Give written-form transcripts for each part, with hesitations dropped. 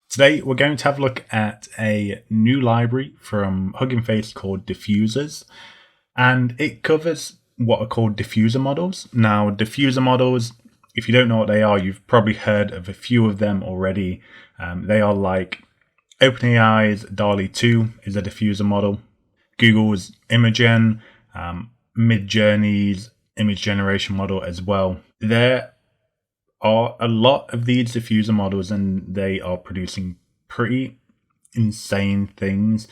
Today, we're going to have a look at a new library from HuggingFace called Diffusers, and it covers what are called diffuser models. Now, diffuser models, if you don't know what they are, you've probably heard of a few of them already. They are like OpenAI's DALL-E 2 is a diffuser model, Google's Imagen, Midjourney's image generation model as well. There are a lot of these diffuser models, and they are producing pretty insane things.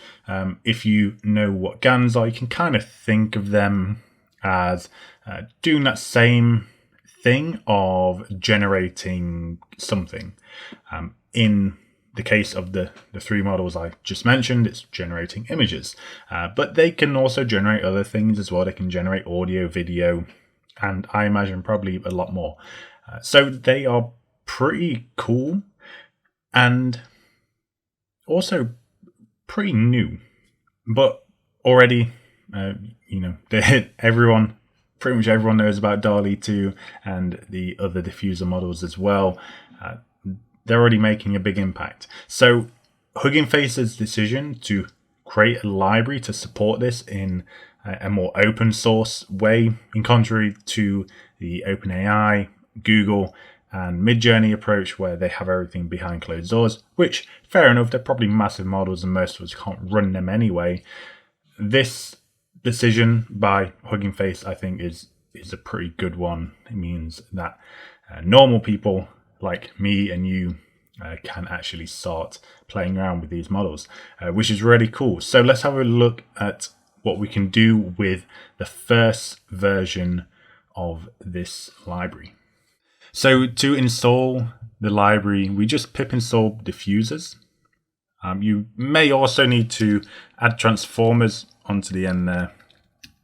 If you know what GANs are, you can kind of think of them as doing that same thing of generating something. In the case of the three models I just mentioned, it's generating images, but they can also generate other things as well. They can generate audio, video, and I imagine probably a lot more. So they are pretty cool and also pretty new, but already, everyone, pretty much everyone knows about DALL-E 2 and the other diffuser models as well. They're already making a big impact. So HuggingFace's decision to create a library to support this in a more open source way, in contrary to the OpenAI, Google, and Midjourney approach where they have everything behind closed doors, which, fair enough, they're probably massive models and most of us can't run them anyway. This decision by HuggingFace, I think, is a pretty good one. It means that normal people like me and you can actually start playing around with these models, which is really cool. So let's have a look at what we can do with the first version of this library. So to install the library, we just pip install diffusers. You may also need to add transformers onto the end there.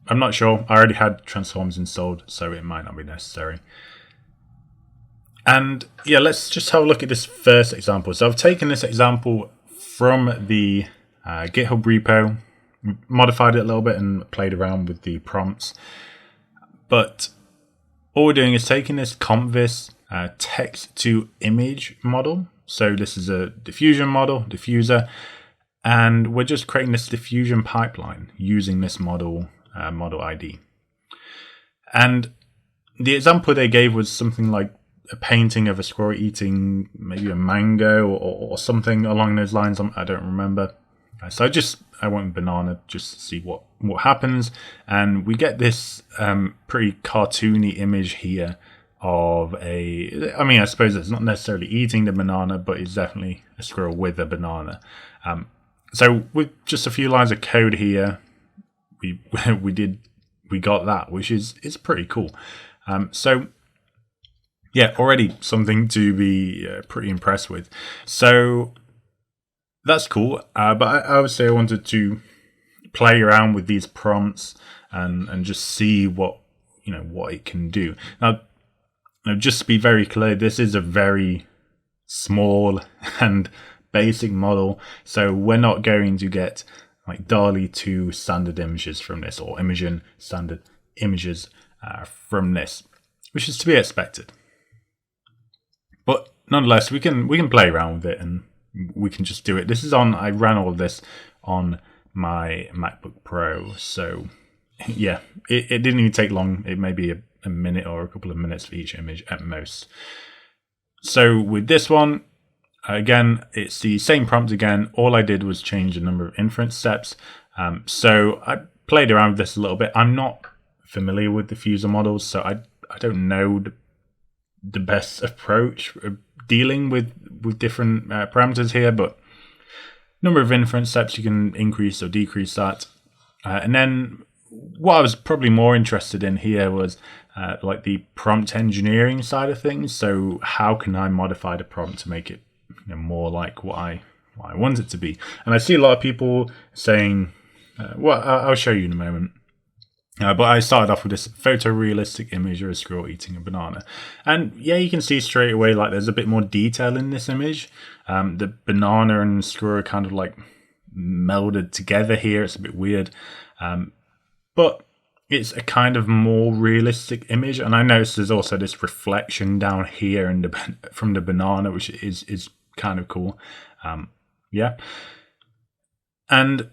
I'm not sure. I already had transformers installed, so it might not be necessary. And yeah, let's just have a look at this first example. So I've taken this example from the GitHub repo, modified it a little bit and played around with the prompts. But all we're doing is taking this CompVis text to image model. So this is a diffusion model, diffuser, and we're just creating this diffusion pipeline using this model ID. And the example they gave was something like a painting of a squirrel eating maybe a mango or something along those lines. I don't remember. So I went banana just to see what happens, and we get this pretty cartoony image here of I suppose it's not necessarily eating the banana, but it's definitely a squirrel with a banana. So with just a few lines of code here, we got that, which is pretty cool. So yeah, already something to be pretty impressed with. So that's cool, but I would say I wanted to play around with these prompts and just see what it can do. Now, just to be very clear, this is a very small and basic model, so we're not going to get like DALL-E 2 standard images from this or Imagen standard images from this, which is to be expected. But nonetheless, we can play around with it and we can just do it. I ran all of this on my MacBook Pro, so yeah, it didn't even take long. It may be a minute or a couple of minutes for each image at most. So with this one, again, it's the same prompt again. All I did was change the number of inference steps. So I played around with this a little bit. I'm not familiar with diffuser models, so I don't know the best approach of dealing with different parameters here, but number of inference steps, you can increase or decrease that. And then what I was probably more interested in here was like the prompt engineering side of things. So how can I modify the prompt to make it more like what I want it to be? And I see a lot of people saying, I'll show you in a moment. But I started off with this photorealistic image of a squirrel eating a banana. And yeah, you can see straight away like there's a bit more detail in this image. The banana and squirrel are kind of like melded together here. It's a bit weird. But it's a kind of more realistic image. And I noticed there's also this reflection down here from the banana, which is kind of cool. Yeah. And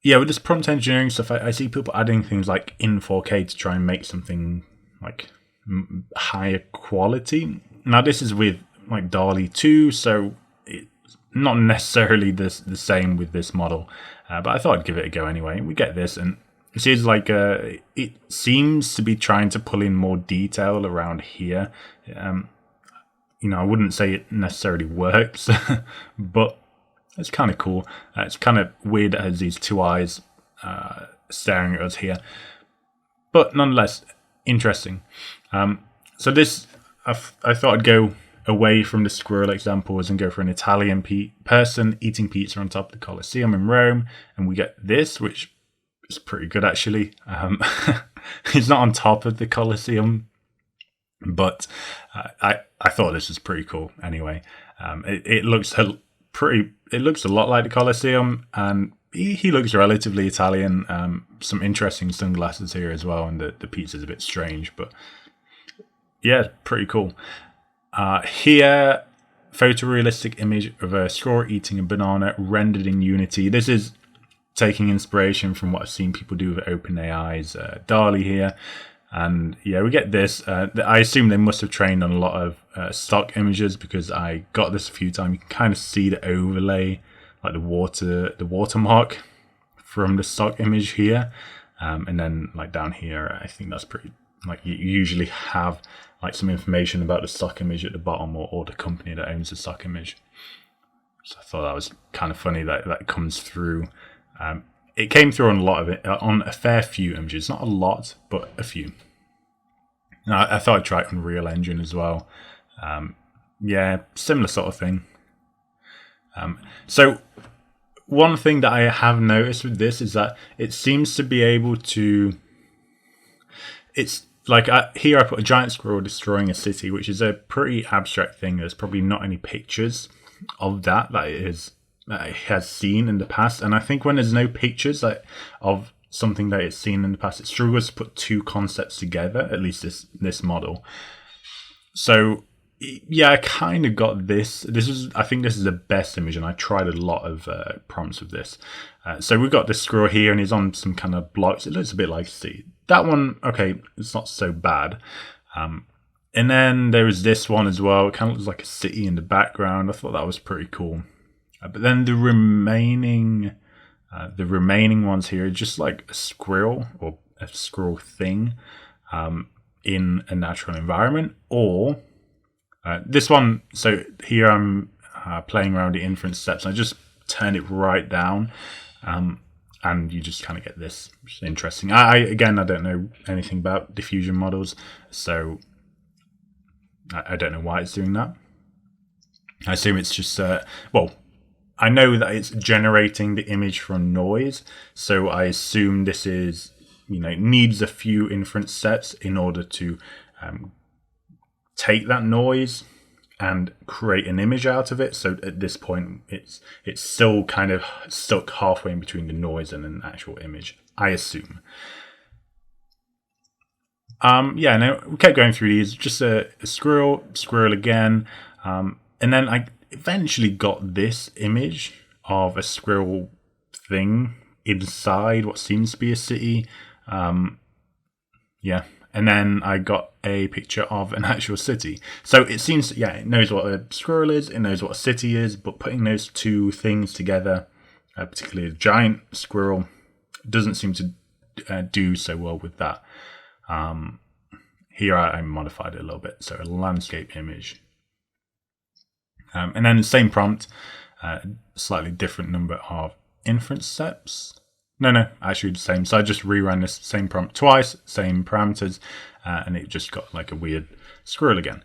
yeah, with this prompt engineering stuff, I see people adding things like in 4K to try and make something like higher quality. Now, this is with like DALL-E 2, so it's not necessarily the same with this model, but I thought I'd give it a go anyway. We get this, and it seems like it seems to be trying to pull in more detail around here. I wouldn't say it necessarily works, but it's kind of cool. It's kind of weird that it has these two eyes staring at us here, but nonetheless interesting. So this, I thought I'd go away from the squirrel examples and go for an Italian person eating pizza on top of the Colosseum in Rome, and we get this, which is pretty good actually. It's not on top of the Colosseum, but I thought this was pretty cool anyway. It looks a lot like the Colosseum, and he looks relatively Italian. Some interesting sunglasses here as well, and the pizza's a bit strange, but yeah, pretty cool. Here, photorealistic image of a squirrel eating a banana rendered in Unity. This is taking inspiration from what I've seen people do with OpenAI's DALL-E here. And yeah, we get this. I assume they must have trained on a lot of stock images, because I got this a few times. You can kind of see the overlay, like the watermark from the stock image here. And then like down here, I think that's pretty, like you usually have like some information about the stock image at the bottom, or the company that owns the stock image. So I thought that was kind of funny that comes through. It came through on a lot of it, on a fair few images, not a lot, but a few. Now, I thought I'd try it on Real Engine as well. Yeah, similar sort of thing. So one thing that I have noticed with this is that it seems to be able to, it's like here I put a giant squirrel destroying a city, which is a pretty abstract thing. There's probably not any pictures of that it has seen in the past, and I think when there's no pictures of something that it's seen in the past, it struggles to put two concepts together, at least this model. So yeah, I kind of got this. I think this is the best image, and I tried a lot of prompts with this. So we've got this squirrel here, and he's on some kind of blocks. It looks a bit like sea. That one, okay, it's not so bad. And then there is this one as well. It kind of looks like a city in the background. I thought that was pretty cool. But then the remaining ones here are just like a squirrel, or a squirrel thing in a natural environment, or this one. So here I'm playing around the inference steps. I just turn it right down, and you just kind of get this, which is interesting. I don't know anything about diffusion models, so I don't know why it's doing that. I assume it's just I know that it's generating the image from noise, so I assume this is, needs a few inference steps in order to take that noise and create an image out of it. So at this point, it's still kind of stuck halfway in between the noise and an actual image, I assume. Yeah, now we kept going through these. Just a squirrel again, and then I eventually got this image of a squirrel thing inside what seems to be a city. Yeah, and then I got a picture of an actual city. So it seems, it knows what a squirrel is, it knows what a city is, but putting those two things together, particularly a giant squirrel, doesn't seem to do so well with that. Here I modified it a little bit, so a landscape image. And then the same prompt, slightly different number of inference steps. No, actually the same. So I just reran this same prompt twice, same parameters, and it just got like a weird squirrel again.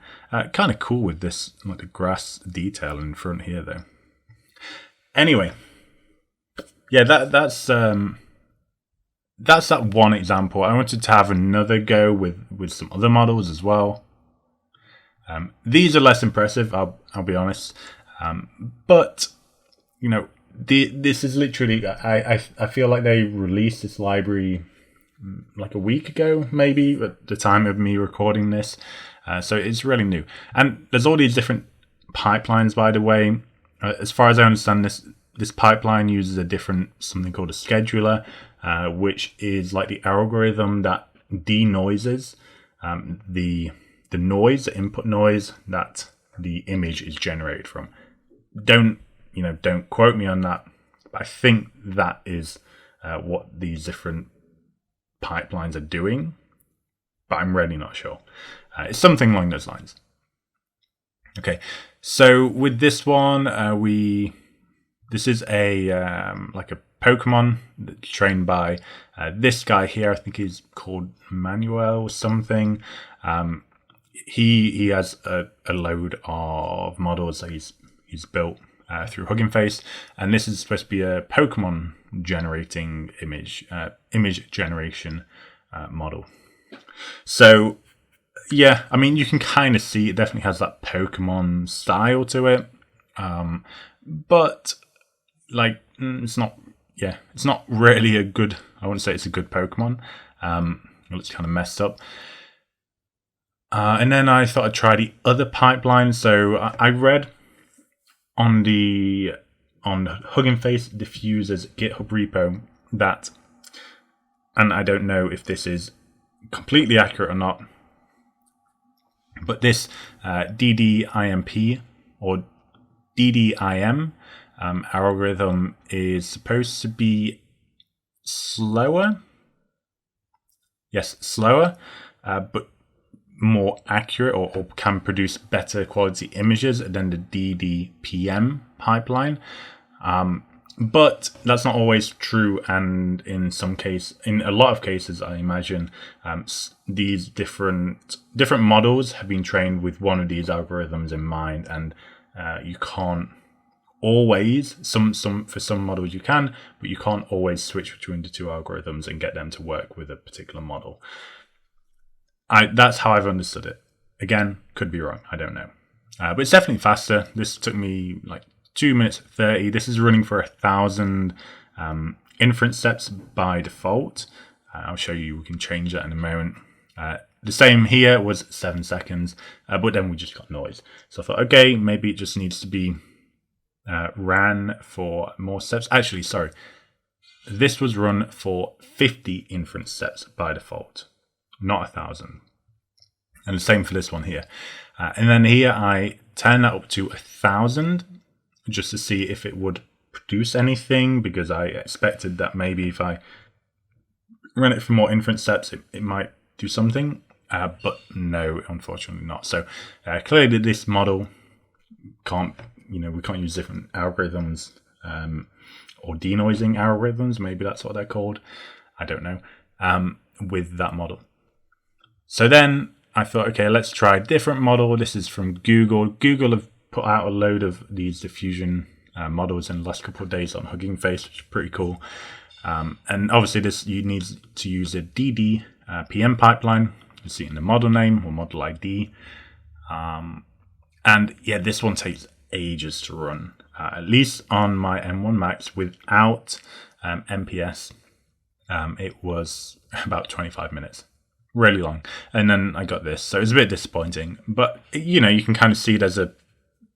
Kind of cool with this, like a grass detail in front here though. Anyway, yeah, that's that one example. I wanted to have another go with some other models as well. These are less impressive, I'll be honest, but this is literally, I feel like they released this library like a week ago, maybe at the time of me recording this, so it's really new. And there's all these different pipelines, by the way. As far as I understand, this pipeline uses something called a scheduler, which is like the algorithm that denoises the input noise that the image is generated from. Don't quote me on that, but I think that is what these different pipelines are doing, but I'm really not sure. It's something along those lines. Okay, so with this one, this is a like a Pokemon trained by this guy here. I think he's called Manuel or something. He has a load of models that he's built through HuggingFace, and this is supposed to be a Pokemon generating image generation model. So yeah, I mean, you can kind of see it definitely has that Pokemon style to it, but like it's not really a good. I wouldn't say it's a good Pokemon. It looks kind of messed up. And then I thought I'd try the other pipeline. So I read on HuggingFace Diffusers GitHub repo that, and I don't know if this is completely accurate or not, but this DDIMP or DDIM algorithm is supposed to be slower. Yes, slower, but more accurate or can produce better quality images than the DDPM pipeline. But that's not always true, and in a lot of cases, I imagine these different models have been trained with one of these algorithms in mind, and you can't always. For some models you can, but you can't always switch between the two algorithms and get them to work with a particular model. That's how I've understood it. Again, could be wrong. I don't know, but it's definitely faster. This took me like 2 minutes 30. This is running for 1,000 inference steps by default. I'll show you. We can change that in a moment. The same here was 7 seconds, but then we just got noise. So I thought, okay, maybe it just needs to be ran for more steps. Actually, sorry. This was run for 50 inference steps by default, not 1,000. And the same for this one here. And then here I turn that up to 1,000 just to see if it would produce anything, because I expected that maybe if I ran it for more inference steps, it might do something. But no, unfortunately not. So clearly this model can't, we can't use different algorithms or denoising algorithms. Maybe that's what they're called. I don't know. With that model. So then I thought, okay, let's try a different model. This is from Google. Google have put out a load of these diffusion models in the last couple of days on Hugging Face, which is pretty cool. And obviously you need to use a DDPM pipeline. You see it in the model name or model ID. And yeah, this one takes ages to run, at least on my M1 Max without MPS. It was about 25 minutes. Really long. And then I got this. So it's a bit disappointing. But, you can kind of see there's a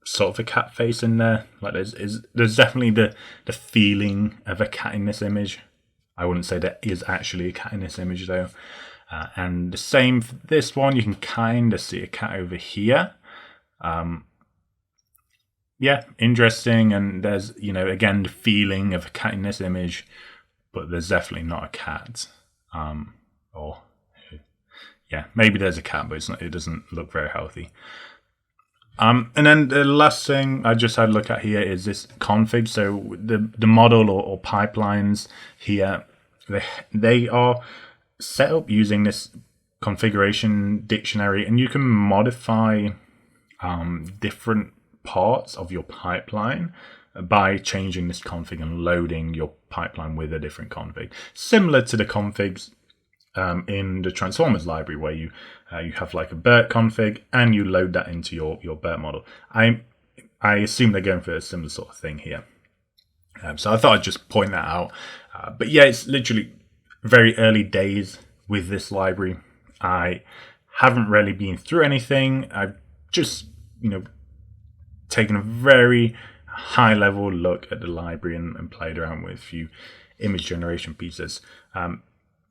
sort of a cat face in there. Like there's definitely the feeling of a cat in this image. I wouldn't say there is actually a cat in this image, though. And the same for this one. You can kind of see a cat over here. Yeah, interesting. And there's, again, the feeling of a cat in this image. But there's definitely not a cat. Yeah, maybe there's a cat, but it doesn't look very healthy. And then the last thing I just had a look at here is this config. So the model or pipelines here, they are set up using this configuration dictionary, and you can modify different parts of your pipeline by changing this config and loading your pipeline with a different config, similar to the configs in the Transformers library, where you have like a BERT config and you load that into your BERT model. I assume they're going for a similar sort of thing here. So I thought I'd just point that out. But yeah, it's literally very early days with this library. I haven't really been through anything. I've just, taken a very high level look at the library and played around with a few image generation pieces.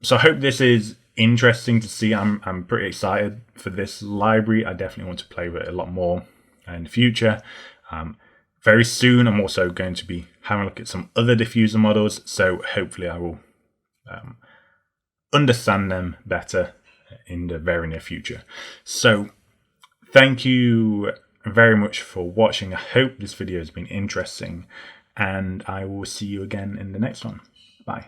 So I hope this is interesting to see. I'm pretty excited for this library. I definitely want to play with it a lot more in the future. Very soon, I'm also going to be having a look at some other diffuser models. So hopefully I will understand them better in the very near future. So thank you very much for watching. I hope this video has been interesting, and I will see you again in the next one. Bye.